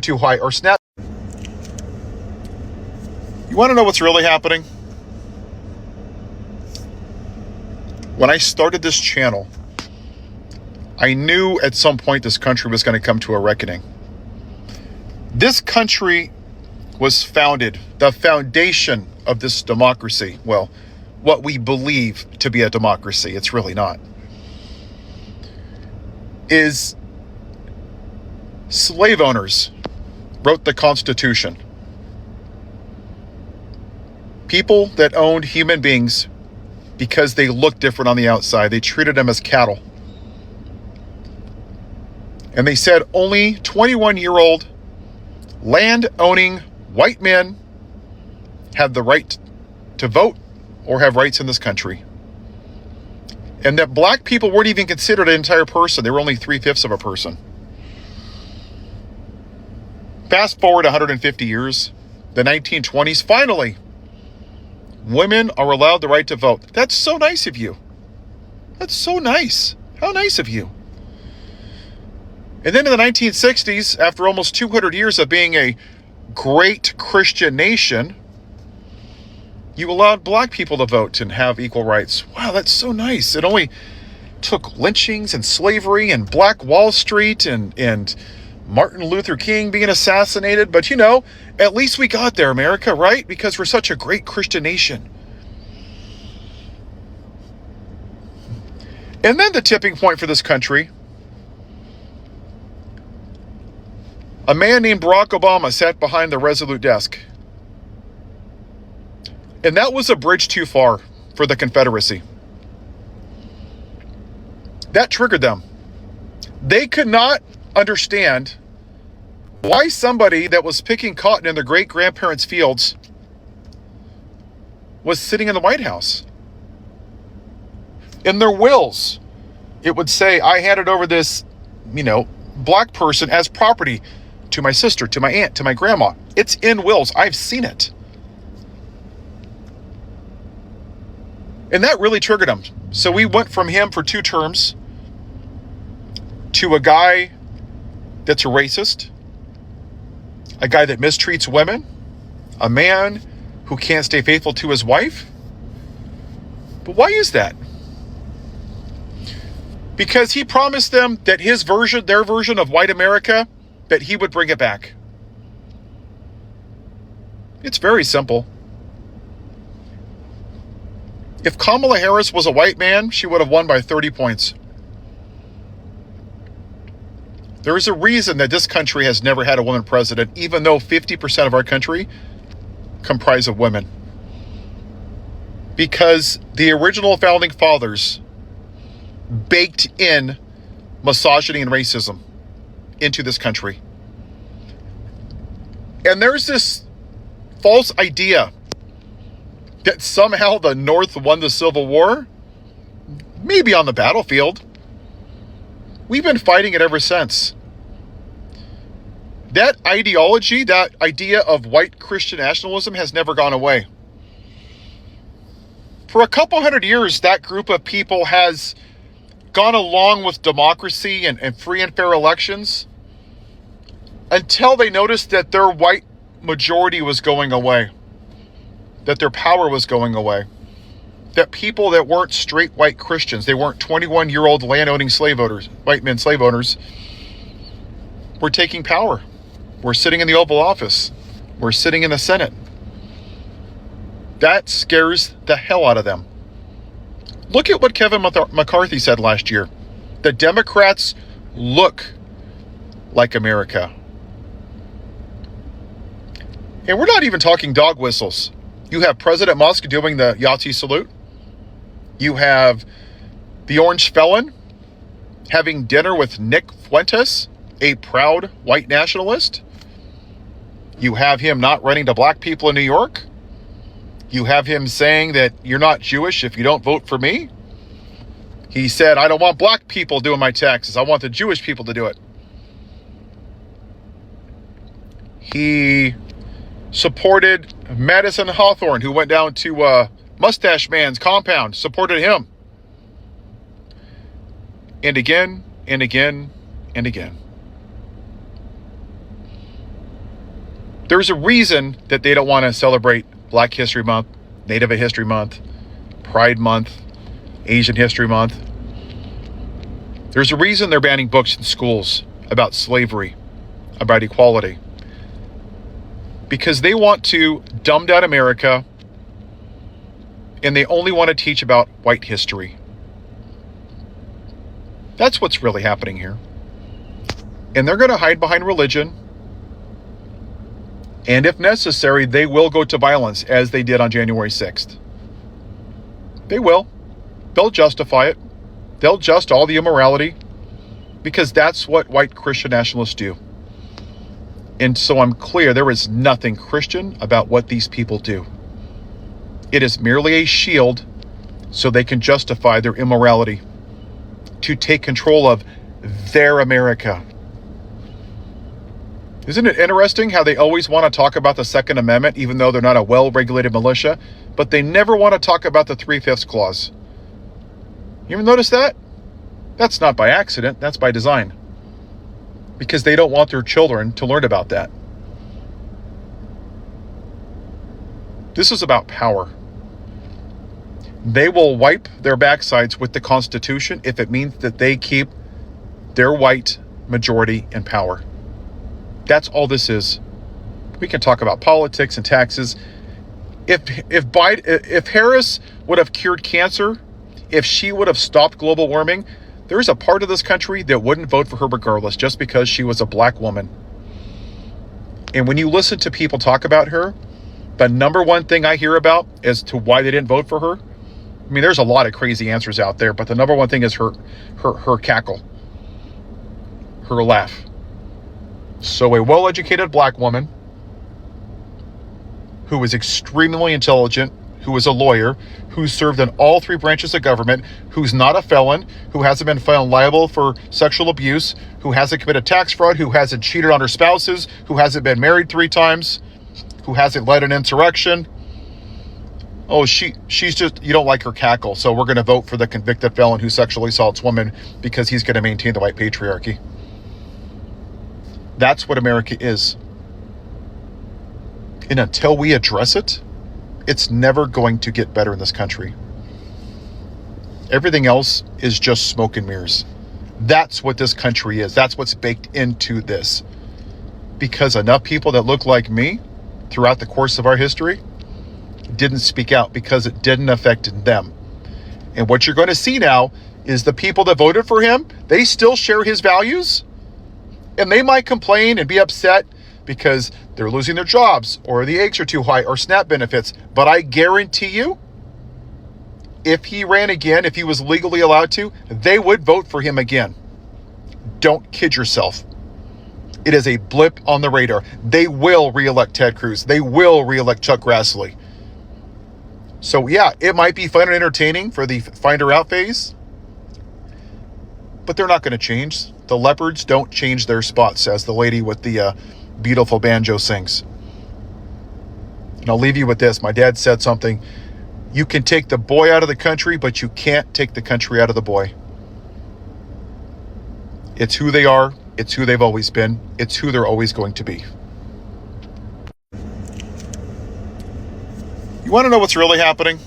too high or snap. You want to know what's really happening? When I started this channel, I knew at some point this country was going to come to a reckoning. This country was founded, the foundation of this democracy, well, what we believe to be a democracy, it's really not, is slave owners wrote the Constitution. People that owned human beings because they looked different on the outside. They treated them as cattle. And they said only 21-year-old land-owning white men have the right to vote or have rights in this country. And that black people weren't even considered an entire person. They were only 3/5 of a person. Fast forward 150 years, the 1920s, finally, women are allowed the right to vote. That's so nice of you. That's so nice. How nice of you. And then in the 1960s, after almost 200 years of being a great Christian nation, you allowed black people to vote and have equal rights. Wow, that's so nice. It only took lynchings and slavery and Black Wall Street and Martin Luther King being assassinated. But you know, at least we got there, America, right? Because we're such a great Christian nation. And then the tipping point for this country, a man named Barack Obama sat behind the Resolute desk. And that was a bridge too far for the Confederacy. That triggered them. They could not understand why somebody that was picking cotton in their great-grandparents' fields was sitting in the White House. In their wills, it would say, I handed over this, black person as property to my sister, to my aunt, to my grandma. It's in wills. I've seen it. And that really triggered him. So we went from him for 2 terms to a guy that's a racist, a guy that mistreats women, a man who can't stay faithful to his wife. But why is that? Because he promised them that their version of white America, that he would bring it back. It's very simple. If Kamala Harris was a white man, she would have won by 30 points. There is a reason that this country has never had a woman president, even though 50% of our country comprise of women. Because the original founding fathers baked in misogyny and racism into this country. And there's this false idea that somehow the North won the Civil War. Maybe on the battlefield. We've been fighting it ever since. That ideology, that idea of white Christian nationalism has never gone away. For a couple hundred years, that group of people has gone along with democracy and free and fair elections until they noticed that their white majority was going away, that their power was going away, that people that weren't straight white Christians, they weren't 21-year-old land-owning slave owners, white men slave owners, were taking power. We're sitting in the Oval Office. We're sitting in the Senate. That scares the hell out of them. Look at what Kevin McCarthy said last year. The Democrats look like America. And we're not even talking dog whistles. You have President Musk doing the Yahtzee salute. You have the Orange Felon having dinner with Nick Fuentes, a proud white nationalist. You have him not running to black people in New York. You have him saying that you're not Jewish if you don't vote for me. He said, I don't want black people doing my taxes. I want the Jewish people to do it. He supported Madison Hawthorne, who went down to Mustache Man's compound, supported him. And again, and again, and again. There's a reason that they don't want to celebrate Black History Month, Native History Month, Pride Month, Asian History Month. There's a reason they're banning books in schools about slavery, about equality. Because they want to dumb down America, and they only want to teach about white history. That's what's really happening here. And they're going to hide behind religion. And if necessary, they will go to violence, as they did on January 6th. They will. They'll justify it. They'll just all the immorality, because that's what white Christian nationalists do. And so I'm clear, there is nothing Christian about what these people do. It is merely a shield so they can justify their immorality, to take control of their America. Isn't it interesting how they always want to talk about the Second Amendment, even though they're not a well-regulated militia, but they never want to talk about the 3/5 clause? You ever notice that? That's not by accident, that's by design. Because they don't want their children to learn about that. This is about power. They will wipe their backsides with the Constitution if it means that they keep their white majority in power. That's all this is. We can talk about politics and taxes. If Harris would have cured cancer, if she would have stopped global warming, there's a part of this country that wouldn't vote for her regardless, just because she was a black woman. And when you listen to people talk about her, the number one thing I hear about as to why they didn't vote for her, I mean, there's a lot of crazy answers out there, but the number one thing is her cackle, her laugh. So a well-educated black woman who is extremely intelligent, who is a lawyer, who served in all three branches of government, who's not a felon, who hasn't been found liable for sexual abuse, who hasn't committed tax fraud, who hasn't cheated on her spouses, who hasn't been married 3 times, who hasn't led an insurrection. Oh, she's just, you don't like her cackle, so we're going to vote for the convicted felon who sexually assaults women because he's going to maintain the white patriarchy. That's what America is. And until we address it, it's never going to get better in this country. Everything else is just smoke and mirrors. That's what this country is. That's what's baked into this. Because enough people that look like me throughout the course of our history didn't speak out because it didn't affect them. And what you're going to see now is the people that voted for him, they still share his values. And they might complain and be upset because they're losing their jobs, or the eggs are too high, or SNAP benefits. But I guarantee you, if he ran again, if he was legally allowed to, they would vote for him again. Don't kid yourself. It is a blip on the radar. They will reelect Ted Cruz. They will reelect Chuck Grassley. So yeah, it might be fun and entertaining for the find her out phase, but they're not going to change. The leopards don't change their spots, as the lady with the beautiful banjo sings. And I'll leave you with this. My dad said something. You can take the boy out of the country, but you can't take the country out of the boy. It's who they are. It's who they've always been. It's who they're always going to be. You want to know what's really happening?